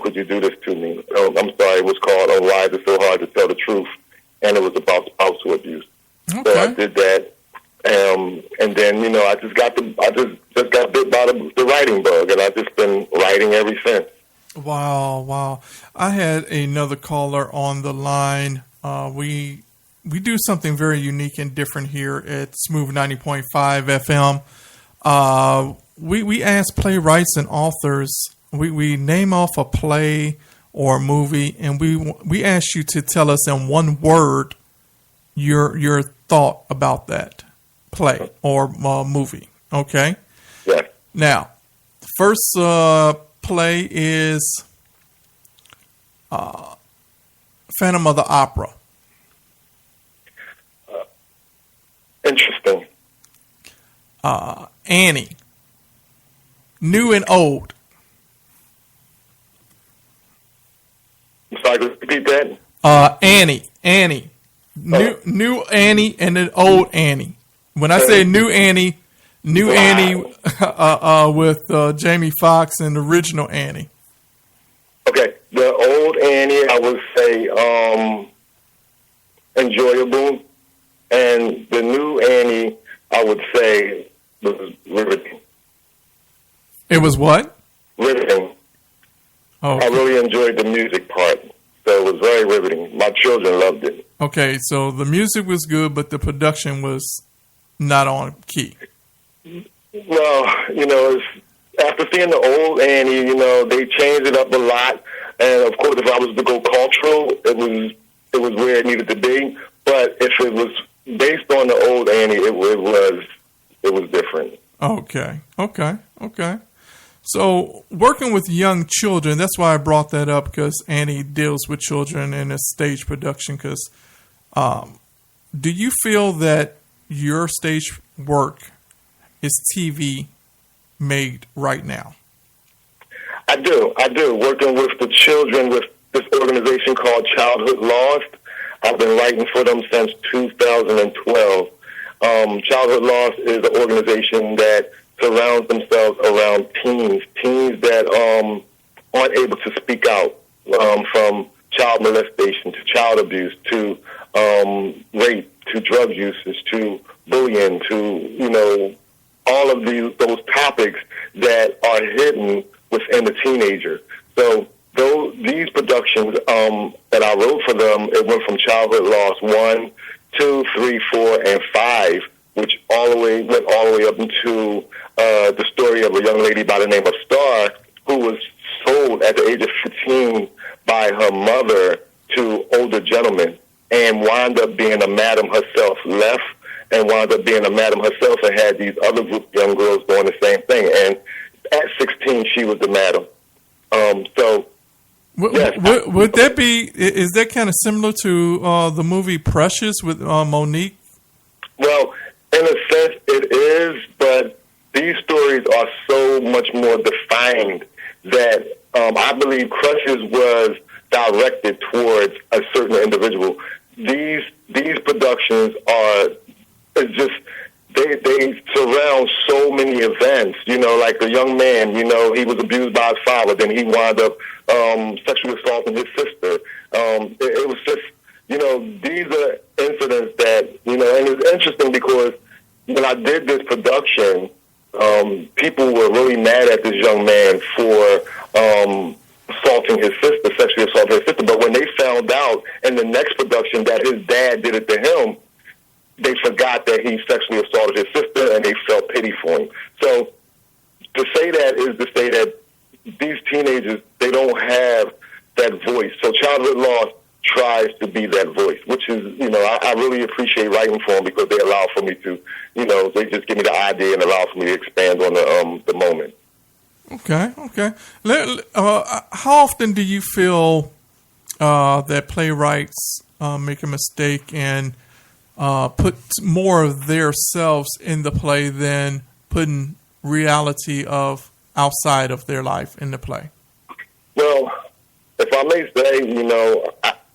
could you do this to me? I'm sorry, it was called Why Is It So Hard to Tell the Truth? And it was about spousal abuse. Okay. So I did that. And then, you know, I just got bit by the writing bug, and I've just been writing ever since. Wow. I had another caller on the line. We do something very unique and different here at Smooth 90.5 FM. We ask playwrights and authors, we name off a play or a movie, and we ask you to tell us in one word your thought about that play or movie. Okay? Yeah. Now, the first play is Phantom of the Opera. Interesting. Annie. New and old. I'm sorry, could you repeat that? Annie. New Annie and then old Annie. When I say new Annie with Jamie Foxx and the original Annie. Okay, the old Annie, I would say enjoyable, and the new Annie, I would say was riveting. It was what? Riveting. Oh, I really enjoyed the music part, so it was very riveting. My children loved it. okay. So the music was good, but the production was not on key. Well, you know, after seeing the old Annie, you know, they changed it up a lot, and of course, if I was to go cultural, it was where it needed to be. But if it was based on the old Annie, it was different. Okay. So working with young children, that's why I brought that up, because Annie deals with children in a stage production. Because do you feel that your stage work is TV made right now? I do. Working with the children with this organization called Childhood Lost. I've been writing for them since 2012. Childhood Lost is an organization that surrounds themselves around teens that aren't able to speak out, from child molestation to child abuse to rape to drug usage to bullying to, you know, all of those topics that are hidden within the teenager. So these productions that I wrote for them, it went from Childhood Lost 1, 2, 3, 4, and 5, which went all the way up into the story of a young lady by the name of Star, who was sold at the age of 15 by her mother to older gentlemen, and wound up being a madam herself, left and wound up being a madam herself, and had these other group of young girls doing the same thing. And at 16, she was the madam. Would that be? Is that kind of similar to the movie Precious with Monique? Well, in a sense, it is, but these stories are so much more defined that I believe Precious was directed towards a certain individual. These productions are just they surround so many events. You know, like a young man, you know, he was abused by his father, then he wound up sexually assaulting his sister. It was just, you know, these are incidents that, you know, and it's interesting because when I did this production, people were really mad at this young man for assaulting his sister, sexually assaulting his sister. But when they found out in the next production that his dad did it to him, they forgot that he sexually assaulted his sister, and they felt pity for him. So to say that is to say that these teenagers, they don't have that voice. So Childhood Lost tries to be that voice, which is, you know, I really appreciate writing for them because they allow for me to, you know, they just give me the idea and allow for me to expand on the moment. Okay. How often do you feel that playwrights make a mistake and put more of their selves in the play than putting reality of outside of their life in the play? Well, if I may say, you know,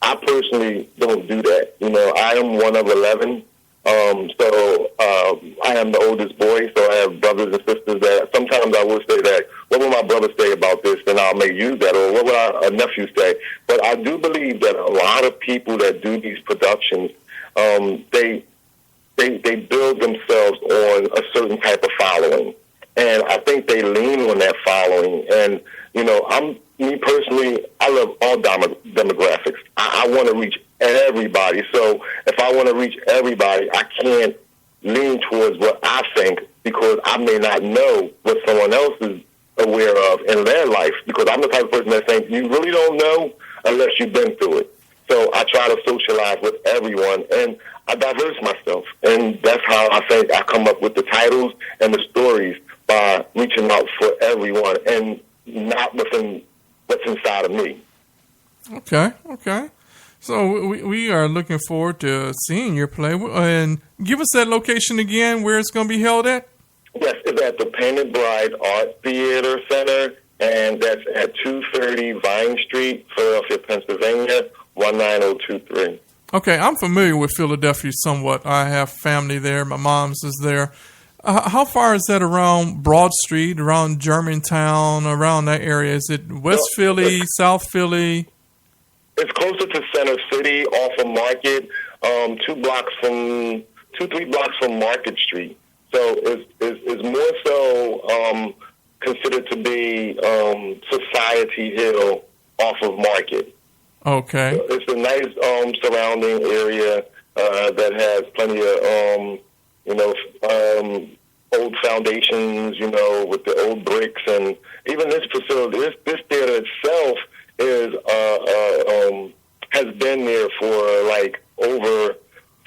I personally don't do that. You know, I am one of 11, I am the oldest boy, so I have brothers and sisters that sometimes I will say that, what will my brother say about this? Then I'll make use that, or what will a nephew say? But I do believe that a lot of people that do these productions, they build themselves on a certain type of following. And I think they lean on that following. And, me personally, I love all demographics. I want to reach everybody. So if I want to reach everybody, I can't lean towards what I think, because I may not know what someone else is aware of in their life, because I'm the type of person that thinks you really don't know unless you've been through it. So I try to socialize with everyone, and I diverse myself. And that's how I think I come up with the titles and the stories, by reaching out for everyone and not within what's inside of me. Okay. So we are looking forward to seeing your play. And give us that location again, where it's going to be held at. Yes, it's at the Painted Bride Art Theater Center, and that's at 230 Vine Street, Philadelphia, Pennsylvania, 19023. Okay, I'm familiar with Philadelphia somewhat. I have family there. My mom's is there. How far is that around Broad Street, around Germantown, around that area? Is it West Philly, South Philly? It's closer to Center City, off of Market, 3 blocks from Market Street. So it's more so considered to be Society Hill off of Market. Okay. So it's a nice surrounding area that has plenty of old foundations, with the old bricks, and even this facility, this theater itself is has been there for like over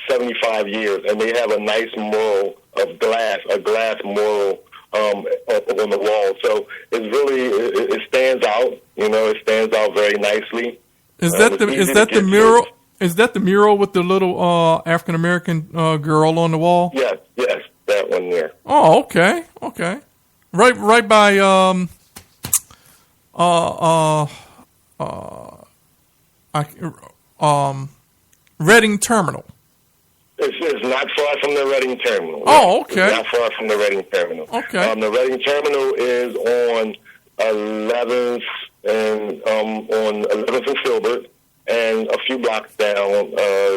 75 years, and they have a nice mural of glass, a glass mural on the wall. So it's really it stands out. It stands out very nicely. Is that the mural? Is that the mural with the little African American girl on the wall? Yes, that one there. Oh, okay. Right by Reading Terminal. It's not far from the Reading Terminal. Oh, okay. It's not far from the Reading Terminal. Okay. The Reading Terminal is on 11th and on 11th and Filbert. And a few blocks down,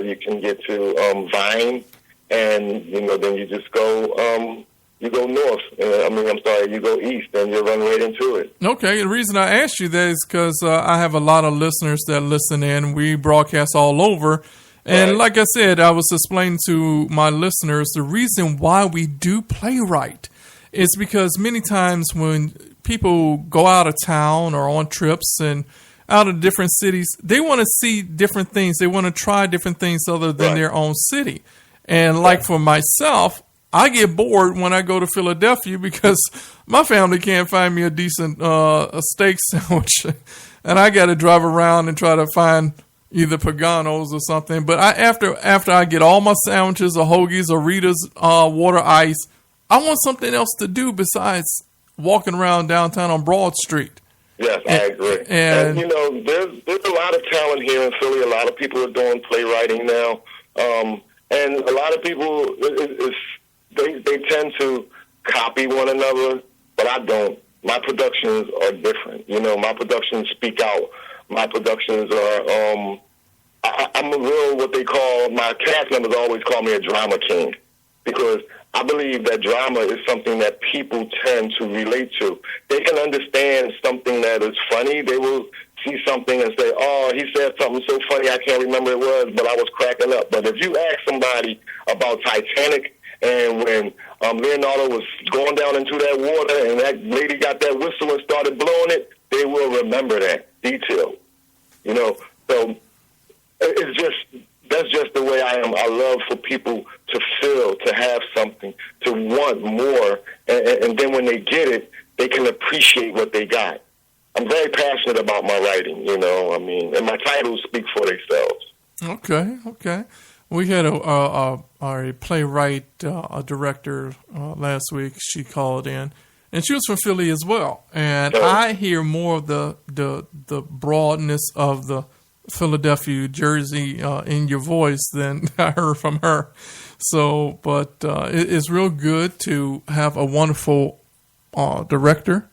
you can get to Vine, and then you just go you go north. You go east, and you run right into it. Okay, the reason I asked you that is because I have a lot of listeners that listen in. We broadcast all over, and like I said, I was explaining to my listeners the reason why we do Playwright is because many times when people go out of town or on trips and out of different cities, they want to see different things. They want to try different things other than their own city. And like for myself, I get bored when I go to Philadelphia because my family can't find me a decent a steak sandwich. And I got to drive around and try to find either Pagano's or something. But after I get all my sandwiches or hoagies or Rita's water ice, I want something else to do besides walking around downtown on Broad Street. Yes, I agree. And there's a lot of talent here in Philly. A lot of people are doing playwriting now, and a lot of people they tend to copy one another, but I don't. My productions are different. My productions speak out. My productions are. I'm a real what they call, my cast members always call me a drama king, because I believe that drama is something that people tend to relate to. They can understand something that is funny. They will see something and say, oh, he said something so funny, I can't remember it was, but I was cracking up. But if you ask somebody about Titanic and when Leonardo was going down into that water and that lady got that whistle and started blowing it, they will remember that detail. So that's just the way I am. I love for people to feel, to have something, to want more, and then when they get it, they can appreciate what they got. I'm very passionate about my writing, and my titles speak for themselves. Okay. We had a playwright, a director last week. She called in, and she was from Philly as well. And I hear more of the broadness of the Philadelphia, Jersey in your voice than I heard from her. So, but it's real good to have a wonderful director,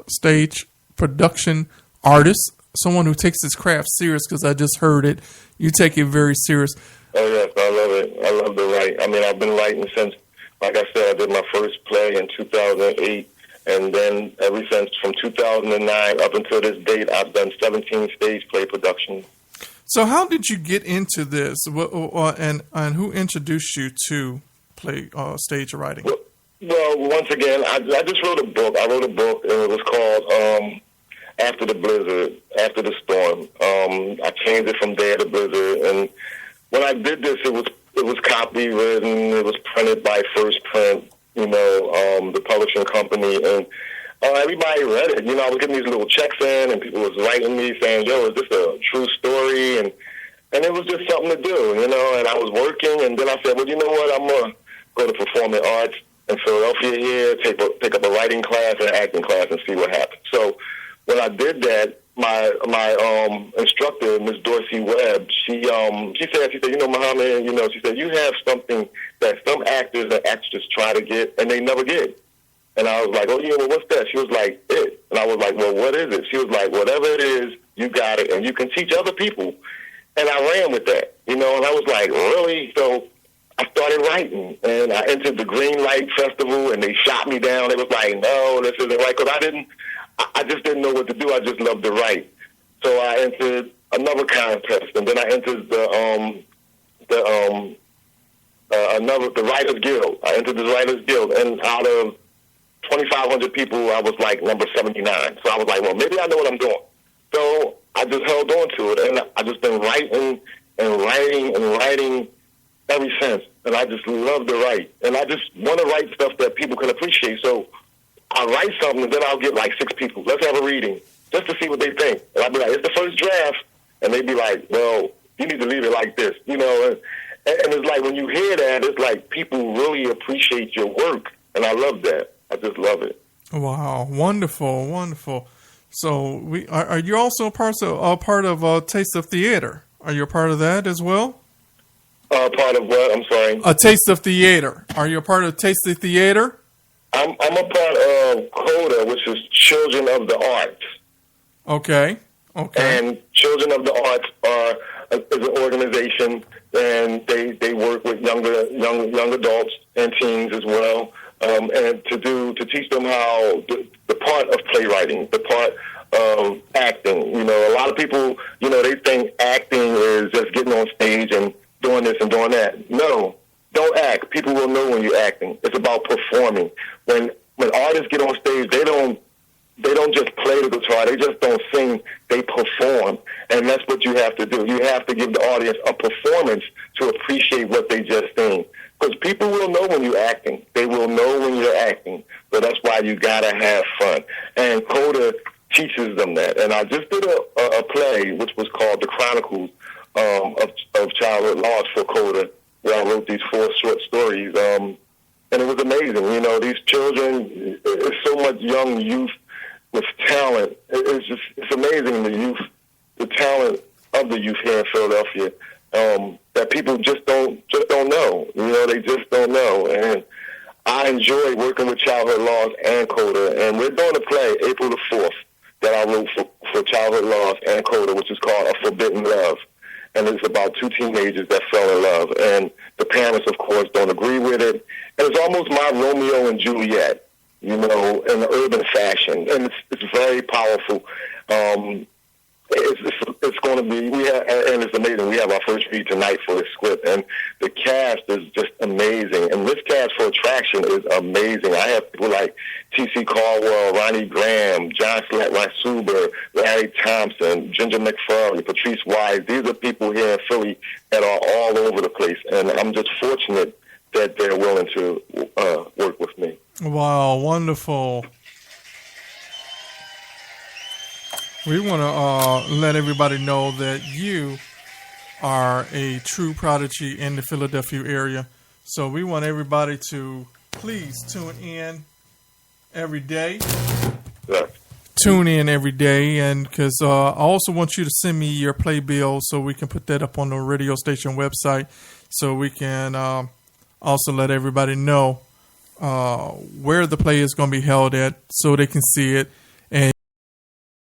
stage production artist, someone who takes his craft serious, because I just heard it. You take it very serious. Oh, yes, I love it. I love to write. I mean, I've been writing since, like I said, I did my first play in 2008, and then ever since from 2009 up until this date, I've done 17 stage play productions. So how did you get into this, and who introduced you to stage writing? Well, once again, I just wrote a book. I wrote a book, and it was called After the Blizzard, After the Storm. I changed it from Day of the Blizzard, and when I did this, it was copywritten. It was printed by First Print, the publishing company, and everybody read it. I was getting these little checks in, and people was writing me saying, "Yo, is this a true story?" And it was just something to do, And I was working, and then I said, "Well, you know what? I'm gonna go to performing arts in Philadelphia here, take up a writing class and an acting class, and see what happens." So when I did that, my instructor, Miss Dorsey Webb, she said, Muhammad, she said, you have something that some actors and actresses try to get and they never get. And I was like, oh yeah, well, what's that? She was like, it. And I was like, well, what is it? She was like, whatever it is, you got it, and you can teach other people. And I ran with that, and I was like, really? So I started writing, and I entered the Green Light Festival, and they shot me down. It was like, no, this isn't right, because I just didn't know what to do. I just loved to write. So I entered another contest, and then I entered the Writers Guild. I entered the Writers Guild, and out of 2,500 people, I was like number 79. So I was like, well, maybe I know what I'm doing. So I just held on to it, and I just been writing and writing and writing ever since. And I just love to write, and I just want to write stuff that people can appreciate. So I'll write something, and then I'll get like 6 people. Let's have a reading, just to see what they think. And I'll be like, it's the first draft. And they'd be like, well, you need to leave it like this, And it's like when you hear that, it's like people really appreciate your work. And I love that. I just love it. Wow. Wonderful. Wonderful. So are you also a part of Taste of Theater? Are you a part of that as well? Part of what? I'm sorry. A Taste of Theater. Are you a part of Taste of Theater? I'm a part of CODA, which is Children of the Arts. Okay. And Children of the Arts is an organization, and they work with young adults and teens as well, and to teach them how the part of playwriting, the part of acting. A lot of people, they think acting is just getting on stage and doing this and doing that. No. Don't act. People will know when you're acting. It's about performing. When artists get on stage, they don't just play the guitar. They just don't sing. They perform, and that's what you have to do. You have to give the audience a performance to appreciate what they just sing. Because people will know when you're acting. They will know when you're acting. So that's why you gotta have fun. And CODA teaches them that. And I just did a play which was called The Chronicles of Childhood Loss for CODA, where I wrote these 4 short stories, and it was amazing. These children, it's so much young youth with talent. It's amazing, the talent of the youth here in Philadelphia, that people just don't know. They just don't know. And I enjoy working with Childhood Loss and CODA, and we're doing a play April the 4th that I wrote for Childhood Loss and CODA, which is called A Forbidden Love. And it's about 2 teenagers that fell in love. And the parents, of course, don't agree with it. And it's almost my Romeo and Juliet, in an urban fashion. And it's very powerful. It's going to be, and it's amazing. We have our first read tonight for this script. And the cast is just amazing. And this cast for attraction is amazing. I have people like T.C. Caldwell, Ronnie Graham, John Suber, Larry Thompson, Ginger McFarlane, Patrice Wise. These are people here in Philly that are all over the place. And I'm just fortunate that they're willing to work with me. Wow, wonderful. We want to let everybody know that you are a true prodigy in the Philadelphia area. So we want everybody to please tune in every day. Yeah. Tune in every day, and because I also want you to send me your playbill so we can put that up on the radio station website. so we can also let everybody know where the play is going to be held at, so they can see it.